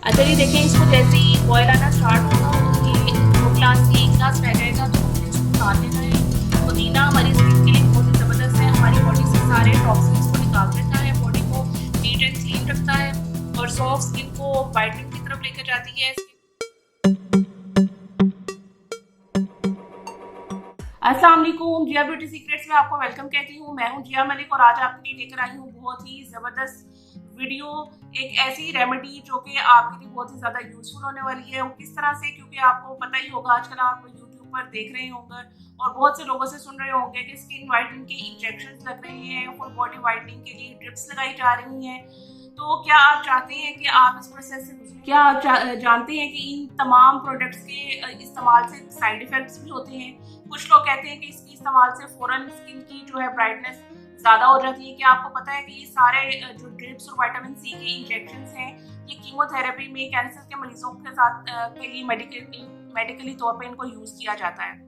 अच्छा ये देखें, इसको जैसे ही बॉयल आना स्टार्ट होगा, ये 2 ग्लास से 1 ग्लास रह जाएगा तो हमने इसको उतार लेना है। पुदीना हमारी स्किन के लिए बहुत ही ज़बरदस्त है, हमारी बॉडी से सारे टॉक्सिन्स को निकाल देता है, बॉडी को नीट एंड क्लीन रखता है और सॉफ्ट स्किन को वाइटनिंग की तरफ लेकर जाती है। अस्सलाम वालेकुम, जिया ब्यूटी सीक्रेट्स में आपको वेलकम कहती हूँ। मैं हूँ जिया मलिक और आज आपके लिए लेकर आई हूँ बहुत ही ज़बरदस्त वीडियो, एक ऐसी रेमेडी जो कि आपके लिए बहुत ही ज़्यादा यूजफुल होने वाली है। वो किस तरह से, क्योंकि आपको पता ही होगा आजकल आप यूट्यूब पर देख रहे होंगे और बहुत से लोगों से सुन रहे होंगे कि स्किन वाइटनिंग के इंजेक्शन लग रहे हैं, फुल बॉडी वाइटनिंग के लिए ड्रिप्स लगाई जा रही हैं। तो क्या आप चाहते हैं कि आप इस प्रोसेस से गुजरें? क्या आप जानते हैं कि इन तमाम प्रोडक्ट्स के इस्तेमाल से साइड इफ़ेक्ट्स भी होते हैं? कुछ लोग कहते हैं कि इसके इस्तेमाल से फ़ौरन स्किन की जो है ब्राइटनेस ज़्यादा हो जाती है। क्या आपको पता है कि ये सारे जो ड्रिप्स और विटामिन सी के इंजेक्शंस हैं, ये कीमोथेरेपी में कैंसर के मरीजों के साथ के लिए मेडिकली तौर पे इनको यूज़ किया जाता है।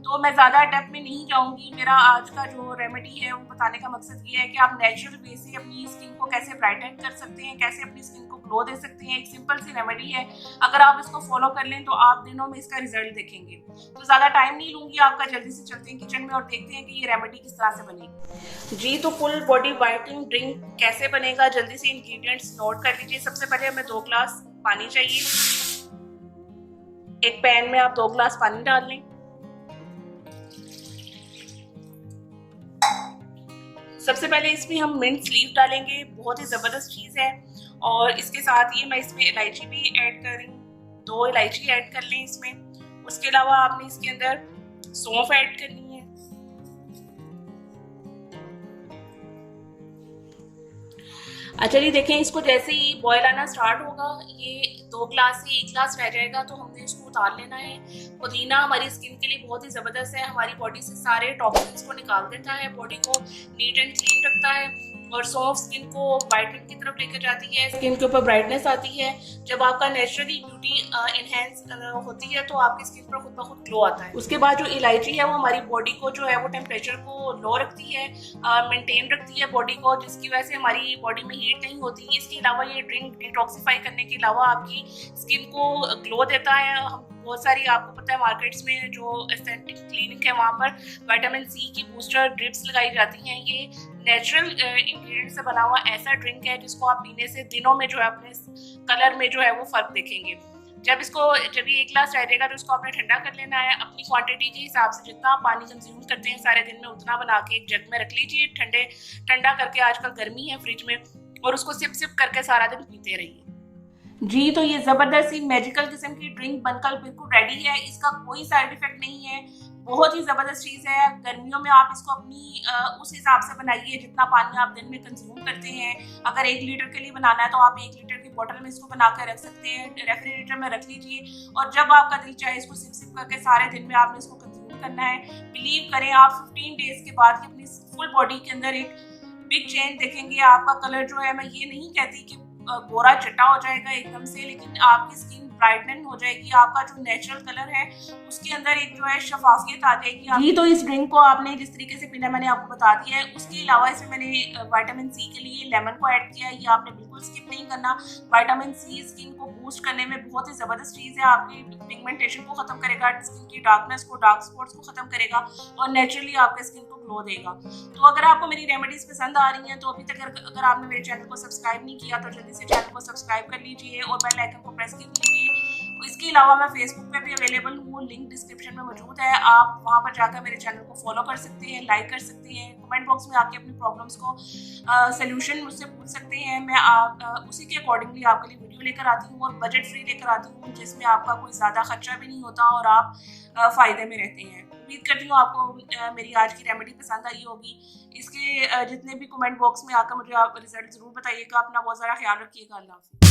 तो मैं ज़्यादा डेप्थ में नहीं जाऊंगी। मेरा आज का जो रेमेडी है वो बताने का मकसद ये है कि आप नेचुरल वे से अपनी स्किन को कैसे ब्राइटन कर सकते हैं, कैसे अपनी स्किन को ग्लो दे सकते हैं। एक सिंपल सी रेमेडी है, अगर आप इसको फॉलो कर लें तो आप दिनों में इसका रिजल्ट देखेंगे। तो ज़्यादा टाइम नहीं लूँगी आपका, जल्दी से चलते हैं किचन में और देखते हैं कि ये रेमेडी किस तरह से बनेगी। जी, तो फुल बॉडी वाइटनिंग ड्रिंक कैसे बनेगा, जल्दी से इंग्रेडिएंट्स नोट कर लीजिए। सबसे पहले हमें 2 ग्लास पानी चाहिए। एक पैन में आप 2 ग्लास पानी डाल लें। सबसे पहले इसमें हम मिंट लीफ डालेंगे, बहुत ही ज़बरदस्त चीज़ है। और इसके साथ ही मैं इसमें इलायची भी ऐड कर रही हूँ, 2 इलायची ऐड कर लें इसमें। उसके अलावा आपने इसके अंदर सौंफ ऐड करनी है। अच्छा जी देखें, इसको जैसे ही बॉयल आना स्टार्ट होगा, ये 2 ग्लास से 1 ग्लास रह जाएगा तो हमने इसको उतार लेना है। पुदीना हमारी स्किन के लिए बहुत ही ज़बरदस्त है, हमारी बॉडी से सारे टॉक्सिन्स को निकाल देता है, बॉडी को नीट एंड क्लीन रखता है और सॉफ्ट स्किन को वाइटनिंग की तरफ लेकर जाती है। स्किन के ऊपर ब्राइटनेस आती है। जब आपका नेचुरली ब्यूटी इनहेंस होती है तो आपकी स्किन पर खुद ब खुद ग्लो आता है। उसके बाद जो इलायची है वो हमारी बॉडी को जो है वो टेम्परेचर को लो रखती है, मेंटेन रखती है बॉडी को, जिसकी वजह से हमारी बॉडी में हीट नहीं होती। इसके अलावा ये ड्रिंक डिटॉक्सिफाई करने के अलावा आपकी स्किन को ग्लो देता है। बहुत सारी आपको पता है मार्केट्स में जो एस्थेटिक क्लिनिक है वहाँ पर विटामिन सी की बूस्टर ड्रिप्स लगाई जाती हैं। ये नेचुरल इंग्रेडिएंट से बना हुआ ऐसा ड्रिंक है जिसको आप पीने से दिनों में जो है अपने कलर में जो है वो फर्क देखेंगे। जब ये 1 ग्लास रह जाएगा तो इसको आपने ठंडा कर लेना है। अपनी क्वांटिटी के हिसाब से जितना आप पानी कंज्यूम करते हैं सारे दिन में उतना बना के एक जग में रख लीजिए, ठंडा करके। आजकल गर्मी है फ्रिज में, और उसको सिप सिप करके सारा दिन पीते रहिए। जी, तो ये ज़बरदस्त सी मैजिकल किस्म की ड्रिंक बनकर बिल्कुल रेडी है। इसका कोई साइड इफेक्ट नहीं है, बहुत ही ज़बरदस्त चीज़ है। गर्मियों में आप इसको अपनी उस हिसाब से बनाइए जितना पानी आप दिन में कंज्यूम करते हैं। अगर 1 लीटर के लिए बनाना है तो आप 1 लीटर की बोतल में इसको बना कर रख सकते हैं, रेफ्रिजरेटर में रख लीजिए और जब आपका दिल चाहे इसको सिप सिप करके सारे दिन में आपने इसको कंज्यूम करना है। बिलीव करें, आप 15 डेज के बाद अपनी फुल बॉडी के अंदर एक बिग चेंज देखेंगे। आपका कलर जो है, मैं ये नहीं कहती कि गोरा चिट्टा हो जाएगा एकदम से, लेकिन आपकी स्किन ब्राइटन हो जाएगी। आपका जो नेचुरल कलर है उसके अंदर एक जो है शफाफियत आ जाएगी। जी, तो इस ड्रिंक को आपने जिस तरीके से पीना मैंने आपको बता दिया है। उसके अलावा इसमें मैंने विटामिन सी के लिए लेमन को ऐड किया है। ये आपने बिल्कुल स्किप नहीं करना। विटामिन सी स्किन को बूस्ट करने में बहुत ही ज़बरदस्त चीज़ है। आपकी पिगमेंटेशन को ख़त्म करेगा, स्किन की डार्कनेस को, डार्क स्पॉट्स को ख़त्म करेगा और नेचुरली आपके स्किन को ग्लो देगा। तो अगर आपको मेरी रेमेडीज़ पसंद आ रही हैं तो अभी तक अगर आपने मेरे चैनल को सब्सक्राइब नहीं किया तो जल्दी से चैनल को सब्सक्राइब कर लीजिए और बेल आइकन को प्रेस कर लीजिए। इसके अलावा मैं फेसबुक पे भी अवेलेबल हूँ, लिंक डिस्क्रिप्शन में मौजूद है। आप वहाँ पर जाकर मेरे चैनल को फॉलो कर सकते हैं, लाइक कर सकते हैं, कमेंट बॉक्स में आके अपनी प्रॉब्लम्स को सोल्यूशन मुझसे पूछ सकते हैं। मैं उसी के अकॉर्डिंगली आपके लिए वीडियो लेकर आती हूँ और बजट फ्री लेकर आती हूँ, जिसमें आपका कोई ज़्यादा खर्चा भी नहीं होता और आप फ़ायदे में रहते हैं। उम्मीद करती हूँ आपको मेरी आज की रेमेडी पसंद आई होगी। इसके जितने भी कमेंट बॉक्स में आकर मुझे आप रिजल्ट ज़रूर बताइएगा। अपना बहुत ज़्यादा ख्याल रखिएगा। अल्लाह हाफ़िज़।